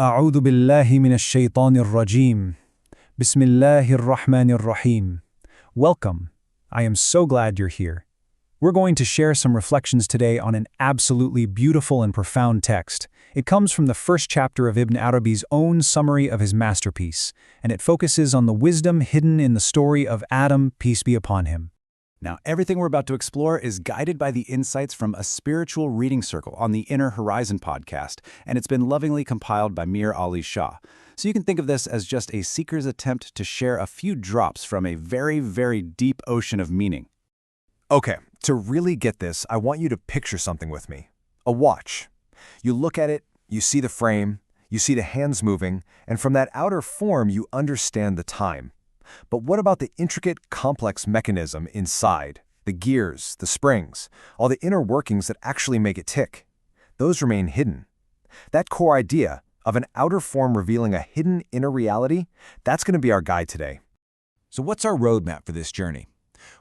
أعوذ بالله من الشيطان الرجيم. بسم الله الرحمن الرحيم. Welcome. I am so glad you're here. We're going to share some reflections today on an absolutely beautiful and profound text. It comes from the first chapter of Ibn Arabi's own summary of his masterpiece, and it focuses on the wisdom hidden in the story of Adam, peace be upon him. Now, everything we're about to explore is guided by the insights from a spiritual reading circle on the Inner Horizon podcast, and it's been lovingly compiled by Mir Ali Shah. So you can think of this as just a seeker's attempt to share a few drops from a very, very deep ocean of meaning. Okay, to really get this, I want you to picture something with me. A watch. You look at it, you see the frame, you see the hands moving, and from that outer form you understand the time. But what about the intricate, complex mechanism inside? The gears, the springs, all the inner workings that actually make it tick. Those remain hidden. That core idea of an outer form revealing a hidden inner reality, that's going to be our guide today. So what's our roadmap for this journey?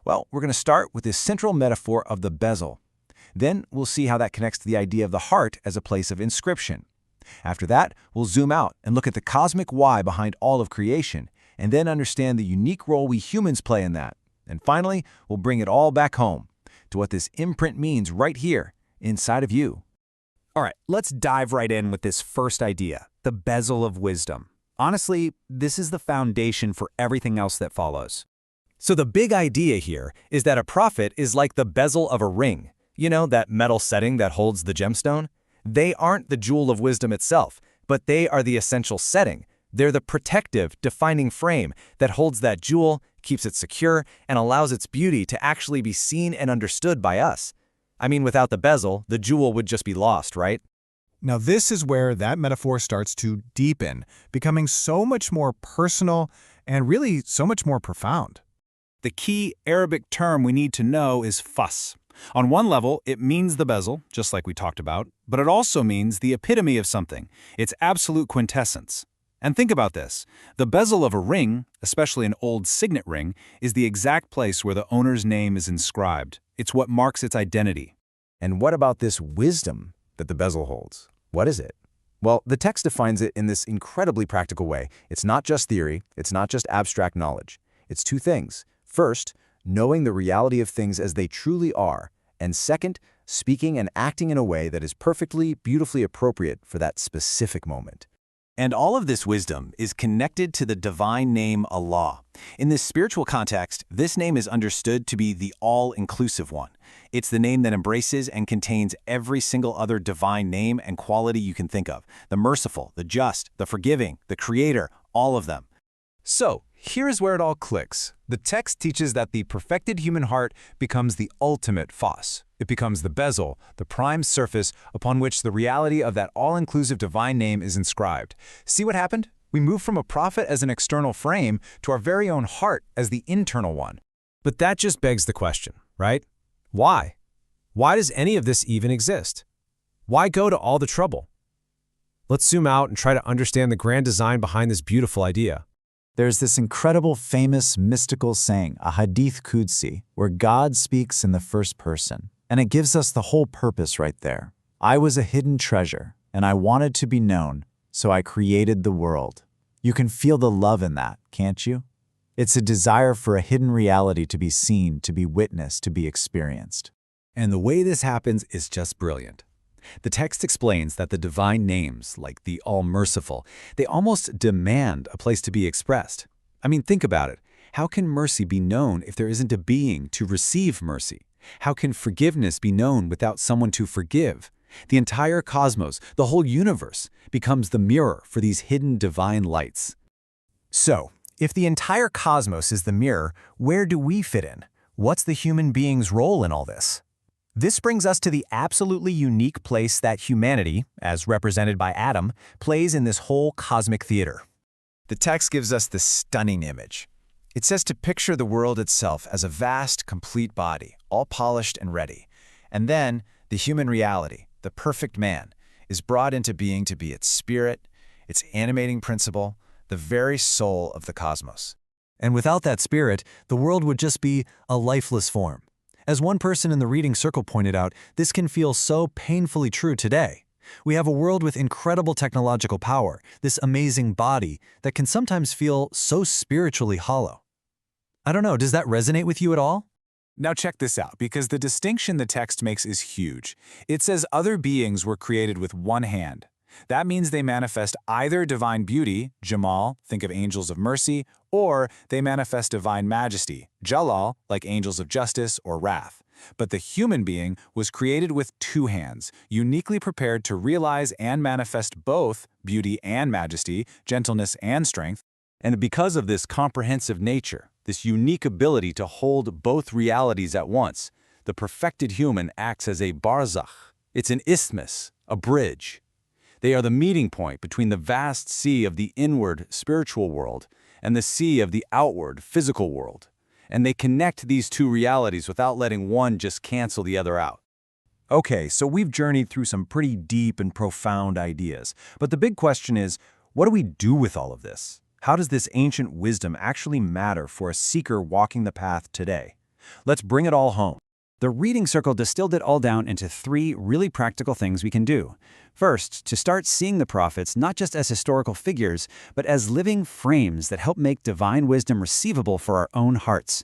Well, we're going to start with this central metaphor of the bezel. Then we'll see how that connects to the idea of the heart as a place of inscription. After that, we'll zoom out and look at the cosmic why behind all of creation, and then understand the unique role we humans play in that. And finally, we'll bring it all back home to what this imprint means right here, inside of you. All right, let's dive right in with this first idea, the bezel of wisdom. Honestly, this is the foundation for everything else that follows. So the big idea here is that a prophet is like the bezel of a ring. You know, that metal setting that holds the gemstone? They aren't the jewel of wisdom itself, but they are the essential setting. They're the protective, defining frame that holds that jewel, keeps it secure, and allows its beauty to actually be seen and understood by us. I mean, without the bezel, the jewel would just be lost, right? Now this is where that metaphor starts to deepen, becoming so much more personal and really so much more profound. The key Arabic term we need to know is fas. On one level, it means the bezel, just like we talked about, but it also means the epitome of something, its absolute quintessence. And think about this. The bezel of a ring, especially an old signet ring, is the exact place where the owner's name is inscribed. It's what marks its identity. And what about this wisdom that the bezel holds? What is it? Well, the text defines it in this incredibly practical way. It's not just theory, it's not just abstract knowledge. It's two things. First, knowing the reality of things as they truly are. And second, speaking and acting in a way that is perfectly, beautifully appropriate for that specific moment. And all of this wisdom is connected to the divine name Allah. In this spiritual context, this name is understood to be the all-inclusive one. It's the name that embraces and contains every single other divine name and quality you can think of. The merciful, the just, the forgiving, the creator, all of them. So, here's where it all clicks. The text teaches that the perfected human heart becomes the ultimate fas. It becomes the bezel, the prime surface upon which the reality of that all-inclusive divine name is inscribed. See what happened? We move from a prophet as an external frame to our very own heart as the internal one. But that just begs the question, right? Why? Why does any of this even exist? Why go to all the trouble? Let's zoom out and try to understand the grand design behind this beautiful idea. There's this incredible, famous, mystical saying, a hadith Qudsi, where God speaks in the first person. And it gives us the whole purpose right there. I was a hidden treasure, and I wanted to be known, so I created the world. You can feel the love in that, can't you? It's a desire for a hidden reality to be seen, to be witnessed, to be experienced. And the way this happens is just brilliant. The text explains that the divine names, like the All-Merciful, they almost demand a place to be expressed. I mean, think about it. How can mercy be known if there isn't a being to receive mercy? How can forgiveness be known without someone to forgive? The entire cosmos, the whole universe, becomes the mirror for these hidden divine lights. So, if the entire cosmos is the mirror, where do we fit in? What's the human being's role in all this? This brings us to the absolutely unique place that humanity, as represented by Adam, plays in this whole cosmic theater. The text gives us this stunning image. It says to picture the world itself as a vast, complete body, all polished and ready. And then, the human reality, the perfect man, is brought into being to be its spirit, its animating principle, the very soul of the cosmos. And without that spirit, the world would just be a lifeless form. As one person in the reading circle pointed out, this can feel so painfully true today. We have a world with incredible technological power, this amazing body that can sometimes feel so spiritually hollow. I don't know, does that resonate with you at all? Now check this out, because the distinction the text makes is huge. It says other beings were created with one hand. That means they manifest either divine beauty, Jamal, think of angels of mercy, or they manifest divine majesty, Jalal, like angels of justice or wrath. But the human being was created with two hands, uniquely prepared to realize and manifest both beauty and majesty, gentleness and strength. And because of this comprehensive nature, this unique ability to hold both realities at once, the perfected human acts as a barzakh. It's an isthmus, a bridge. They are the meeting point between the vast sea of the inward spiritual world and the sea of the outward physical world. And they connect these two realities without letting one just cancel the other out. Okay, so we've journeyed through some pretty deep and profound ideas. But the big question is, what do we do with all of this? How does this ancient wisdom actually matter for a seeker walking the path today? Let's bring it all home. The reading circle distilled it all down into 3 really practical things we can do. First, to start seeing the prophets not just as historical figures, but as living frames that help make divine wisdom receivable for our own hearts.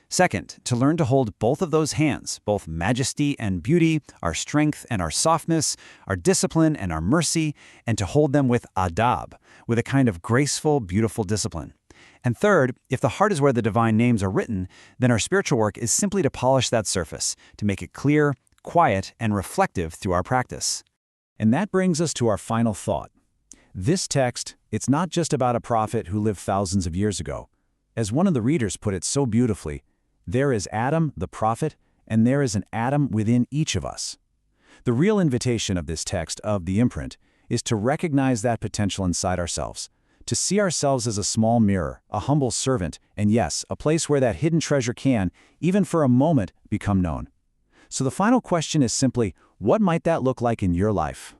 Second, to learn to hold both of those hands, both majesty and beauty, our strength and our softness, our discipline and our mercy, and to hold them with adab, with a kind of graceful, beautiful discipline. And third, if the heart is where the divine names are written, then our spiritual work is simply to polish that surface, to make it clear, quiet, and reflective through our practice. And that brings us to our final thought. This text, it's not just about a prophet who lived thousands of years ago. As one of the readers put it so beautifully, there is Adam, the prophet, and there is an Adam within each of us. The real invitation of this text of the Imprint is to recognize that potential inside ourselves, to see ourselves as a small mirror, a humble servant, and yes, a place where that hidden treasure can, even for a moment, become known. So the final question is simply, what might that look like in your life?